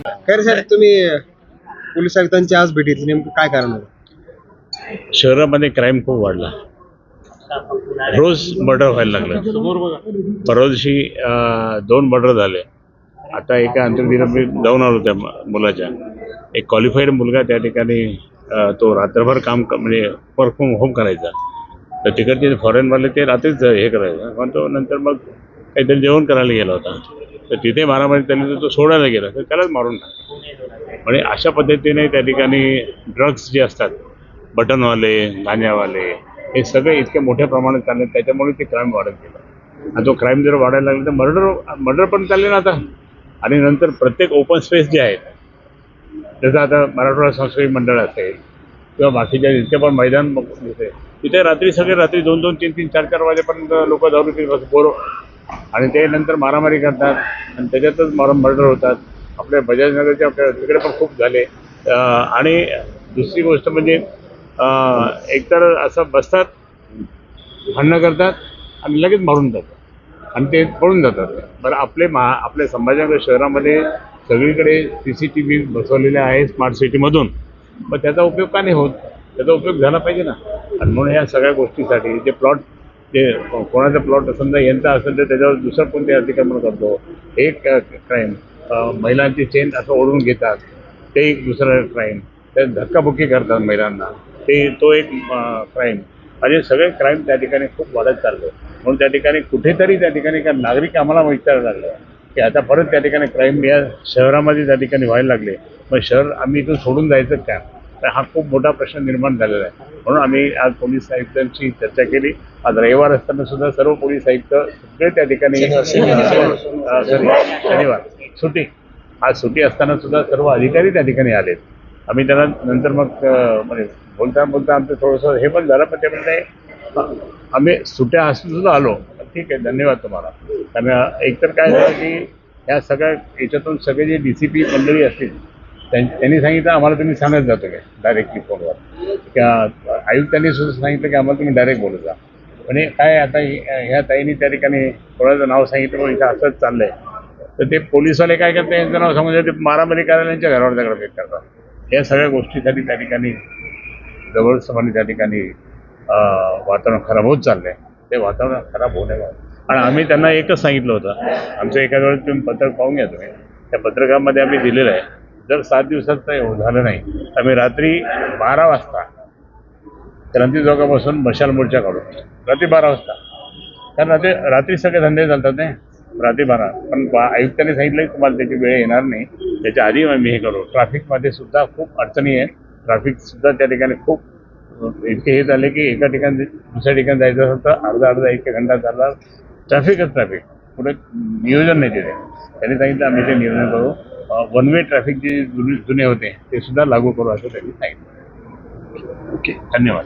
खैरे साहेब, तुम्ही पोलीस आयुक्तांची आज भेट घेतली, नेमकं काय कारण होतं? शहरामध्ये क्राईम खूप वाढला. रोज मर्डर व्हायला लागलं. परवा दिवशी 2 मर्डर झाले. आता एका अंत्यविधीला मी जाऊन आलो त्या मुलाच्या. एक क्वालिफाईड मुलगा त्या ठिकाणी तो रात्रभर म्हणजे वर्क फ्रॉम होम करायचा. तर तिकडचे फॉरेनवाले ते रात्रीच हे करायचं, पण तो नंतर मग काहीतरी जेवण करायला गेला होता. तर तिथे मारामारी त्याने तो सोडायला गेला, तर त्यालाच मारून टाकला. म्हणजे अशा पद्धतीने त्या ठिकाणी ड्रग्स जे असतात, बटनवाले, गांजावाले, हे सगळे इतके मोठ्या प्रमाणात चालले, त्याच्यामुळे ते क्राईम वाढत गेलं. आणि तो क्राईम जर वाढायला लागला तर मर्डर पण चालले ना आता. आणि नंतर प्रत्येक ओपन स्पेस जे आहेत, जसं आता मराठवाडा सांस्कृतिक मंडळ असेल किंवा बाकीच्या जिथे पण मैदान दिसते, तिथे रात्री 2-2, 3-3, 4-4 वाजेपर्यंत लोक दारू पीत बोर, आणि ते नंतर मारामारी करतात आणि त्याच्यातच मर्डर होतात. आपल्या बजाजनगरच्या आपल्या तिकडे पण खूप झाले. आणि दुसरी गोष्ट म्हणजे एकतर असं बसतात, भांडणं करतात आणि लगेच मारून जातात आणि ते पळून जातात. बरं, आपल्या संभाजीनगर शहरामध्ये सगळीकडे CCTV बसवलेले आहे स्मार्ट सिटीमधून, मग त्याचा उपयोग का नाही होत? त्याचा उपयोग झाला पाहिजे ना. आणि म्हणून ह्या सगळ्या गोष्टीसाठी जे कोणाचा प्लॉट समजा यांचा असेल तर त्याच्यावर दुसरं कोणते अतिक्रमण करतो, एक क्राईम. महिलांची चेन असं ओढून घेतात, ते एक दुसरं क्राईम. त्या धक्काबुक्की करतात महिलांना, तो एक क्राईम. म्हणजे सगळे क्राईम त्या ठिकाणी खूप वाढत चालले. म्हणून त्या ठिकाणी कुठेतरी त्या ठिकाणी का नागरिक आम्हाला विचारायला लागले की आता परत त्या ठिकाणी क्राईम या शहरामध्ये त्या ठिकाणी व्हायला लागले, मग शहर आम्ही इथून सोडून जायचं का? तर हा खूप मोठा प्रश्न निर्माण झालेला आहे. म्हणून आम्ही आज पोलीस आयुक्तांची चर्चा केली. आज रविवार असताना सुद्धा सर्व पोलीस आयुक्त सगळे त्या ठिकाणी, शनिवार सुट्टी, आज सुट्टी असताना सुद्धा सर्व अधिकारी त्या ठिकाणी आलेत. आम्ही त्यांना नंतर मग म्हणजे बोलता आमचं थोडंसं हे पण झालं, पण ते म्हणजे आम्ही सुट्ट्या असून सुद्धा आलो. ठीक आहे, धन्यवाद तुम्हाला. कारण एकतर काय झालं की ह्या सगळ्या याच्यातून सगळे जे DCP मंडळी असतील त्यांनी सांगितलं आम्हाला तुम्ही सांगत जातो काय डायरेक्टली फोनवर, किंवा आयुक्तांनी सुद्धा सांगितलं की आम्हाला तुम्ही डायरेक्ट बोलत जा. म्हणजे काय आता ह्या ताईंनी त्या ठिकाणी कोणाचं नाव सांगितलं पण इथं असंच चाललंय, तर ते पोलीसवाले काय करतात, यांचं नाव सांगून ते मारामारी करायला यांच्या घरावर दगडफेक करतात. या सगळ्या गोष्टीसाठी त्या ठिकाणी जबरदस्तपणे त्या ठिकाणी वातावरण खराब होत चाललंय. ते वातावरण खराब होऊ नये. आणि आम्ही त्यांना एकच सांगितलं होतं, आमचं एका वेळेस तुम्ही पत्रक पाहून घ्या तुम्ही, त्या पत्रकामध्ये आम्ही दिलेलं आहे, जर 7 दिवसात झालं नाही तर आम्ही रात्री 12 वाजता क्रांती चौकापासून मशाल मोर्चा काढू. रात्री 12 वाजता, कारण रात्री सगळे धंदे चालतात नाही, रात्री 12. पण आयुक्तांनी सांगितलं की तुम्हाला त्याची वेळ येणार नाही, त्याच्या आधी आम्ही हे करू. ट्रॅफिकमध्ये सुद्धा खूप अडचणी आहे. ट्रॅफिकसुद्धा त्या ठिकाणी खूप इतके हे झाले की एका ठिकाणी दुसऱ्या ठिकाणी जायचं असेल तर अर्धा 1 घंटा चालला. ट्रॅफिक, पुढे नियोजन नाही तिथे. त्यांनी सांगितलं आम्ही ते नियोजन करू. 1 वे ट्रॅफिक जे जुने होते ते सुद्धा लागू करू असं त्यांनी सांगितलं. ओके, धन्यवाद.